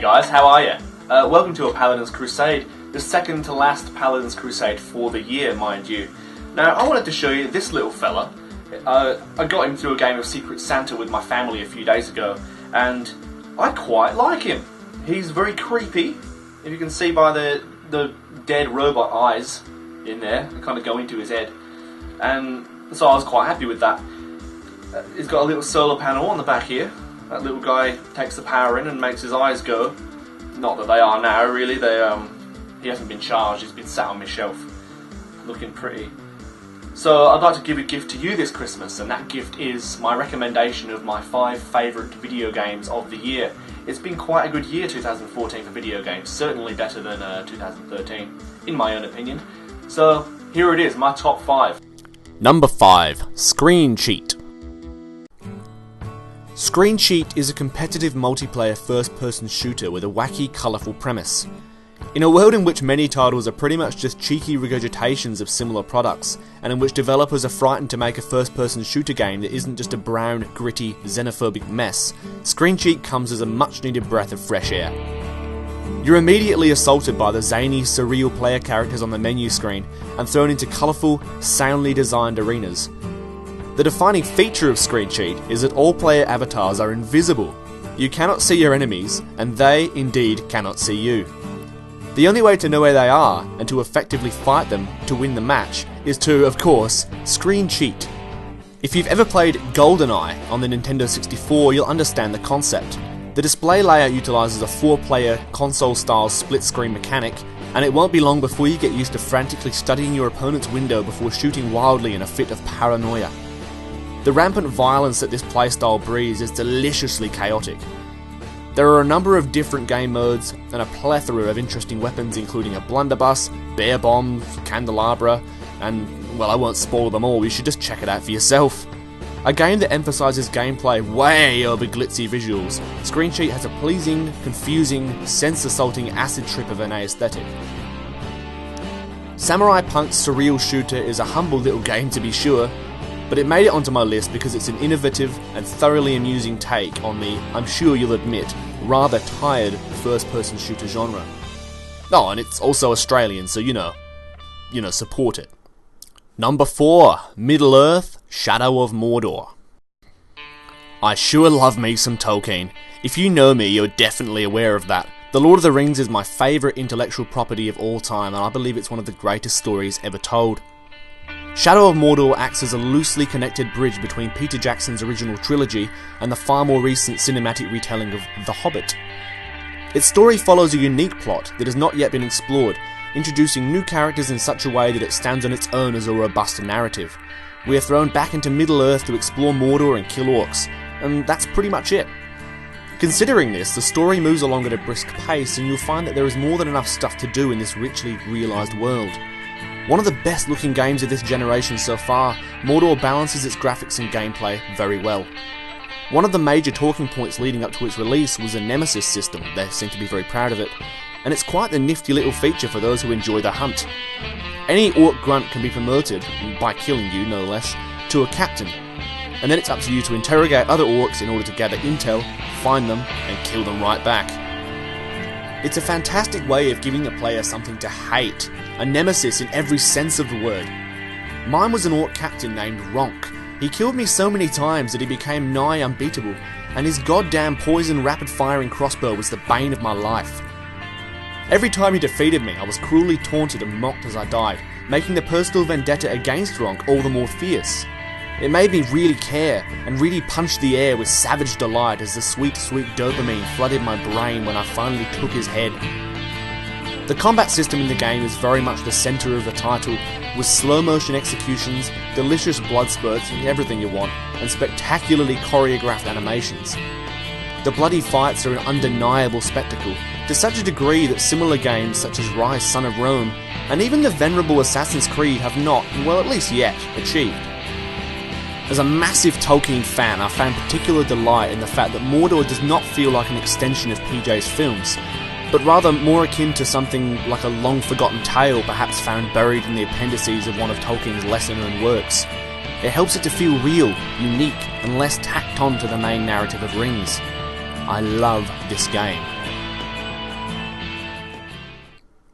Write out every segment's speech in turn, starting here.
guys, how are you? Welcome to a Paladin's Crusade, the second to last Paladin's Crusade for the year, mind you. Now, I wanted to show you this little fella. I got him through a game of Secret Santa with my family a few days ago, and I quite like him. He's very creepy, if you can see by the dead robot eyes in there, that kind of go into his head, and so I was quite happy with that. He's got a little solar panel on the back here. That little guy takes the power in and makes his eyes go. Not that they are now, really. He hasn't been charged, he's been sat on my shelf, looking pretty. So I'd like to give a gift to you this Christmas, and that gift is my recommendation of my 5 favourite video games of the year. It's been quite a good year, 2014, for video games. Certainly better than 2013, in my own opinion. So here it is, my top 5. Number 5. Screen Cheat. Screen Cheat is a competitive multiplayer first-person shooter with a wacky, colourful premise. In a world in which many titles are pretty much just cheeky regurgitations of similar products, and in which developers are frightened to make a first-person shooter game that isn't just a brown, gritty, xenophobic mess, Screen Cheat comes as a much-needed breath of fresh air. You're immediately assaulted by the zany, surreal player characters on the menu screen, and thrown into colourful, soundly designed arenas. The defining feature of Screen Cheat is that all player avatars are invisible. You cannot see your enemies, and they, indeed, cannot see you. The only way to know where they are, and to effectively fight them to win the match, is to, of course, Screen Cheat. If you've ever played GoldenEye on the Nintendo 64, you'll understand the concept. The display layout utilises a 4-player, console-style split-screen mechanic, and it won't be long before you get used to frantically studying your opponent's window before shooting wildly in a fit of paranoia. The rampant violence that this playstyle breeds is deliciously chaotic. There are a number of different game modes, and a plethora of interesting weapons including a blunderbuss, bear bombs, candelabra, and, well, I won't spoil them all, you should just check it out for yourself. A game that emphasises gameplay way over glitzy visuals, Screen Cheat has a pleasing, confusing, sense-assaulting acid trip of an aesthetic. Samurai Punk's surreal shooter is a humble little game to be sure, but it made it onto my list because it's an innovative and thoroughly amusing take on the, I'm sure you'll admit, rather tired first-person shooter genre. Oh, and it's also Australian, so you know, support it. Number 4. Middle-earth, Shadow of Mordor. I sure love me some Tolkien. If you know me, you're definitely aware of that. The Lord of the Rings is my favourite intellectual property of all time, and I believe it's one of the greatest stories ever told. Shadow of Mordor acts as a loosely connected bridge between Peter Jackson's original trilogy and the far more recent cinematic retelling of The Hobbit. Its story follows a unique plot that has not yet been explored, introducing new characters in such a way that it stands on its own as a robust narrative. We are thrown back into Middle-earth to explore Mordor and kill orcs, and that's pretty much it. Considering this, the story moves along at a brisk pace, and you'll find that there is more than enough stuff to do in this richly realised world. One of the best looking games of this generation so far, Mordor balances its graphics and gameplay very well. One of the major talking points leading up to its release was a Nemesis system. They seem to be very proud of it, and it's quite the nifty little feature for those who enjoy the hunt. Any orc grunt can be promoted, by killing you no less, to a captain, and then it's up to you to interrogate other orcs in order to gather intel, find them, and kill them right back. It's a fantastic way of giving the player something to hate, a nemesis in every sense of the word. Mine was an orc captain named Ronk. He killed me so many times that he became nigh unbeatable, and his goddamn poison rapid-firing crossbow was the bane of my life. Every time he defeated me, I was cruelly taunted and mocked as I died, making the personal vendetta against Ronk all the more fierce. It made me really care, and really punch the air with savage delight as the sweet, sweet dopamine flooded my brain when I finally took his head. The combat system in the game is very much the centre of the title, with slow-motion executions, delicious blood spurts, and everything you want, and spectacularly choreographed animations. The bloody fights are an undeniable spectacle, to such a degree that similar games such as Rise Son of Rome, and even the venerable Assassin's Creed have not, well at least yet, achieved. As a massive Tolkien fan, I found particular delight in the fact that Mordor does not feel like an extension of PJ's films, but rather more akin to something like a long-forgotten tale perhaps found buried in the appendices of one of Tolkien's lesser-known works. It helps it to feel real, unique, and less tacked on to the main narrative of Rings. I love this game.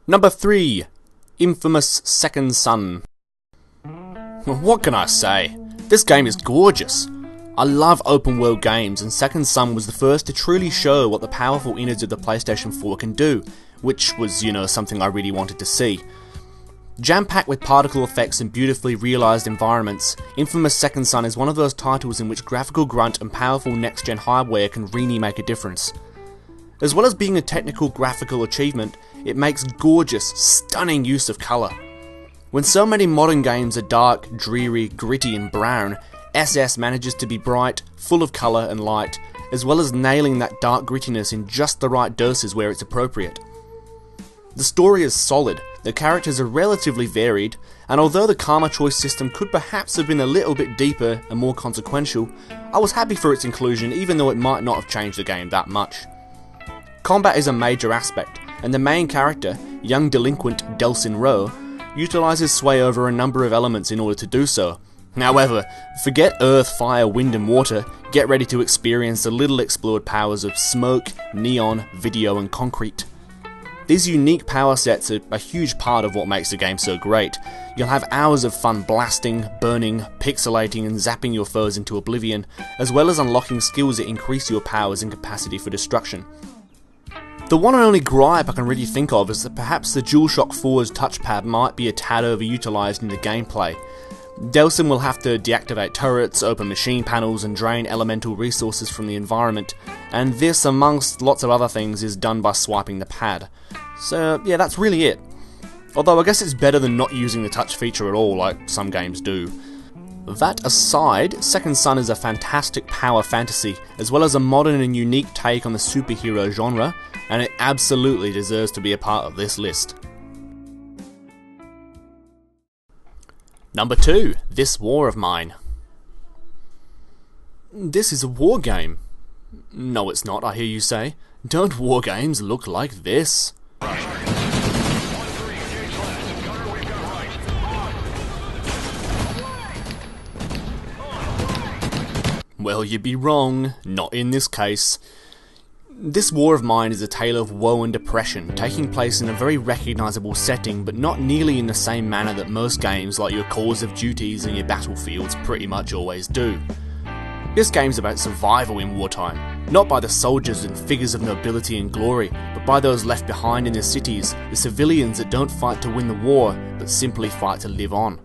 Number 3. Infamous Second Son. What can I say? This game is gorgeous. I love open world games, and Second Son was the first to truly show what the powerful innards of the PlayStation 4 can do, which was, something I really wanted to see. Jam-packed with particle effects and beautifully realised environments, Infamous Second Son is one of those titles in which graphical grunt and powerful next-gen hardware can really make a difference. As well as being a technical graphical achievement, it makes gorgeous, stunning use of colour. When so many modern games are dark, dreary, gritty and brown, SS manages to be bright, full of colour and light, as well as nailing that dark grittiness in just the right doses where it's appropriate. The story is solid, the characters are relatively varied, and although the karma choice system could perhaps have been a little bit deeper and more consequential, I was happy for its inclusion even though it might not have changed the game that much. Combat is a major aspect, and the main character, young delinquent Delsin Rowe, utilises sway over a number of elements in order to do so. However, forget earth, fire, wind and water, get ready to experience the little explored powers of smoke, neon, video and concrete. These unique power sets are a huge part of what makes the game so great. You'll have hours of fun blasting, burning, pixelating and zapping your foes into oblivion, as well as unlocking skills that increase your powers and capacity for destruction. The one and only gripe I can really think of is that perhaps the DualShock 4's touchpad might be a tad overutilised in the gameplay. Delsin will have to deactivate turrets, open machine panels and drain elemental resources from the environment, and this, amongst lots of other things, is done by swiping the pad. So yeah, that's really it. Although I guess it's better than not using the touch feature at all, like some games do. That aside, Second Son is a fantastic power fantasy, as well as a modern and unique take on the superhero genre, and it absolutely deserves to be a part of this list. Number 2. This War of Mine. This is a war game. No, it's not, I hear you say. Don't war games look like this? Well, you'd be wrong. Not in this case. This War of Mine is a tale of woe and depression, taking place in a very recognisable setting, but not nearly in the same manner that most games like your Calls of Duties and your Battlefields pretty much always do. This game's about survival in wartime, not by the soldiers and figures of nobility and glory, but by those left behind in the cities, the civilians that don't fight to win the war, but simply fight to live on.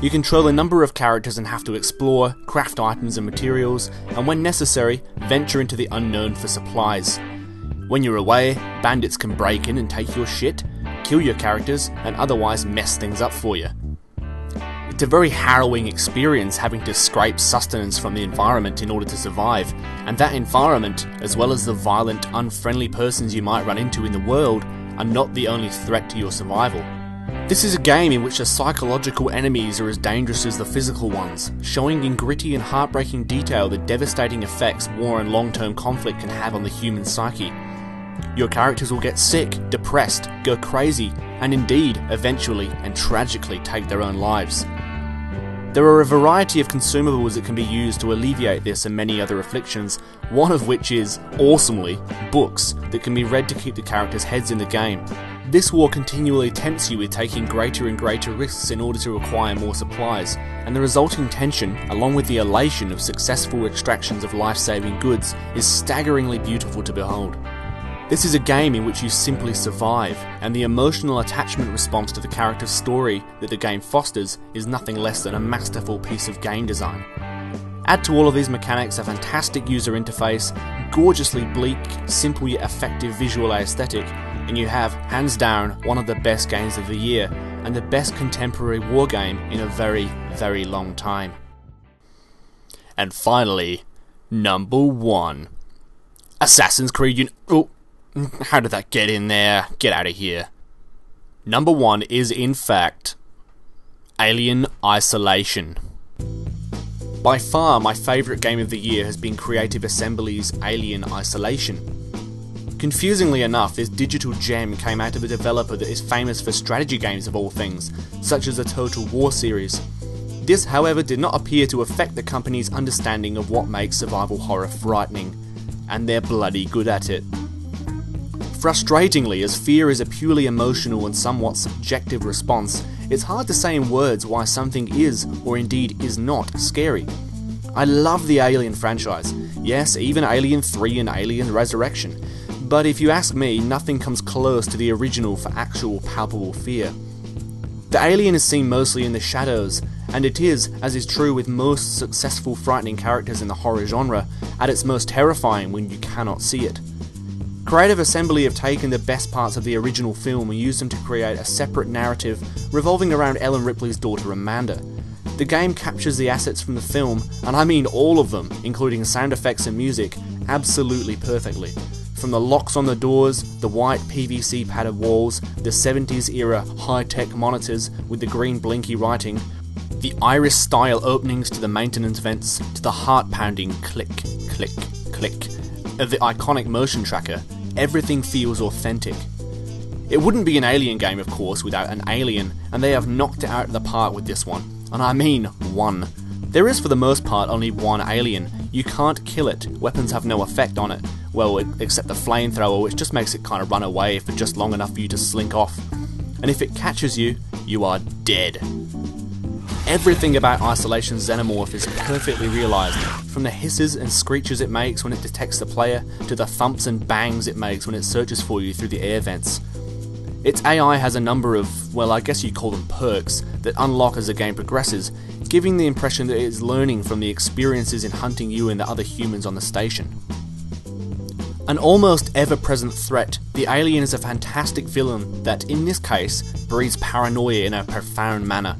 You control a number of characters and have to explore, craft items and materials, and when necessary, venture into the unknown for supplies. When you're away, bandits can break in and take your shit, kill your characters, and otherwise mess things up for you. It's a very harrowing experience having to scrape sustenance from the environment in order to survive, and that environment, as well as the violent, unfriendly persons you might run into in the world, are not the only threat to your survival. This is a game in which the psychological enemies are as dangerous as the physical ones, showing in gritty and heartbreaking detail the devastating effects war and long-term conflict can have on the human psyche. Your characters will get sick, depressed, go crazy, and indeed, eventually and tragically take their own lives. There are a variety of consumables that can be used to alleviate this and many other afflictions, one of which is, awesomely, books that can be read to keep the characters' heads in the game. This war continually tempts you with taking greater and greater risks in order to acquire more supplies, and the resulting tension, along with the elation of successful extractions of life-saving goods, is staggeringly beautiful to behold. This is a game in which you simply survive, and the emotional attachment response to the character's story that the game fosters is nothing less than a masterful piece of game design. Add to all of these mechanics a fantastic user interface, gorgeously bleak, simple yet effective visual aesthetic, and you have, hands down, one of the best games of the year, and the best contemporary war game in a very, very long time. And finally, number 1. Assassin's Creed Oh, how did that get in there? Get out of here. Number 1 is, in fact, Alien Isolation. By far, my favourite game of the year has been Creative Assembly's Alien Isolation. Confusingly enough, this digital gem came out of a developer that is famous for strategy games of all things, such as the Total War series. This, however, did not appear to affect the company's understanding of what makes survival horror frightening, and they're bloody good at it. Frustratingly, as fear is a purely emotional and somewhat subjective response, it's hard to say in words why something is, or indeed is not, scary. I love the Alien franchise, yes, even Alien 3 and Alien Resurrection, but if you ask me, nothing comes close to the original for actual palpable fear. The alien is seen mostly in the shadows, and it is, as is true with most successful frightening characters in the horror genre, at its most terrifying when you cannot see it. Creative Assembly have taken the best parts of the original film and used them to create a separate narrative revolving around Ellen Ripley's daughter Amanda. The game captures the assets from the film, and I mean all of them, including sound effects and music, absolutely perfectly. From the locks on the doors, the white PVC padded walls, the 70s era high-tech monitors with the green blinky writing, the Iris-style openings to the maintenance vents, to the heart-pounding click, click, click of the iconic motion tracker, everything feels authentic. It wouldn't be an Alien game, of course, without an alien, and they have knocked it out of the park with this one. And I mean one. There is for the most part only one alien. You can't kill it, weapons have no effect on it. Well, except the flamethrower, which just makes it kind of run away for just long enough for you to slink off. And if it catches you, you are dead. Everything about Isolation Xenomorph is perfectly realised, from the hisses and screeches it makes when it detects the player, to the thumps and bangs it makes when it searches for you through the air vents. Its AI has a number of, well, I guess you'd call them perks, that unlock as the game progresses, giving the impression that it is learning from the experiences in hunting you and the other humans on the station. An almost ever-present threat, the alien is a fantastic villain that, in this case, breeds paranoia in a profound manner.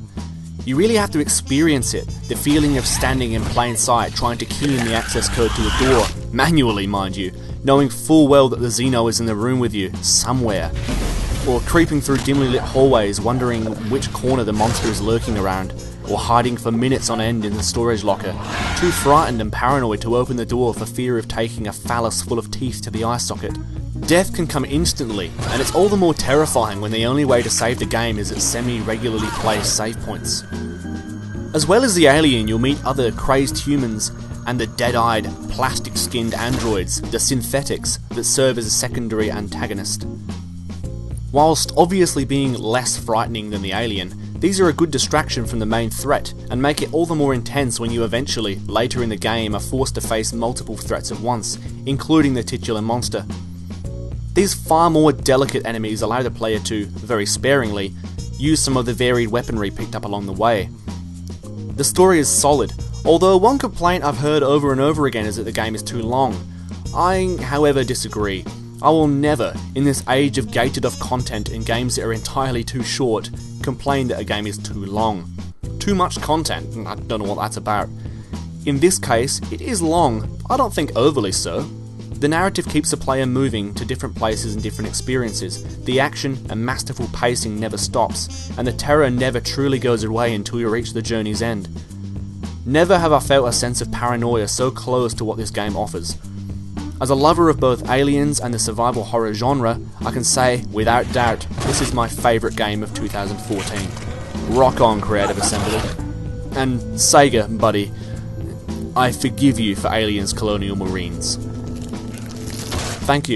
You really have to experience it, the feeling of standing in plain sight trying to key in the access code to a door, manually mind you, knowing full well that the Xeno is in the room with you, somewhere. Or creeping through dimly lit hallways wondering which corner the monster is lurking around, or hiding for minutes on end in the storage locker, too frightened and paranoid to open the door for fear of taking a phallus full of teeth to the eye socket. Death can come instantly, and it's all the more terrifying when the only way to save the game is at semi-regularly placed save points. As well as the alien, you'll meet other crazed humans and the dead-eyed, plastic-skinned androids, the synthetics, that serve as a secondary antagonist. Whilst obviously being less frightening than the alien, these are a good distraction from the main threat, and make it all the more intense when you eventually, later in the game, are forced to face multiple threats at once, including the titular monster. These far more delicate enemies allow the player to, very sparingly, use some of the varied weaponry picked up along the way. The story is solid, although one complaint I've heard over and over again is that the game is too long. I, however, disagree. I will never, in this age of gated off content and games that are entirely too short, complain that a game is too long. Too much content, I don't know what that's about. In this case, it is long, I don't think overly so. The narrative keeps the player moving to different places and different experiences, the action and masterful pacing never stops, and the terror never truly goes away until you reach the journey's end. Never have I felt a sense of paranoia so close to what this game offers. As a lover of both aliens and the survival horror genre, I can say, without doubt, this is my favourite game of 2014. Rock on, Creative Assembly. And Sega, buddy, I forgive you for Aliens Colonial Marines. Thank you.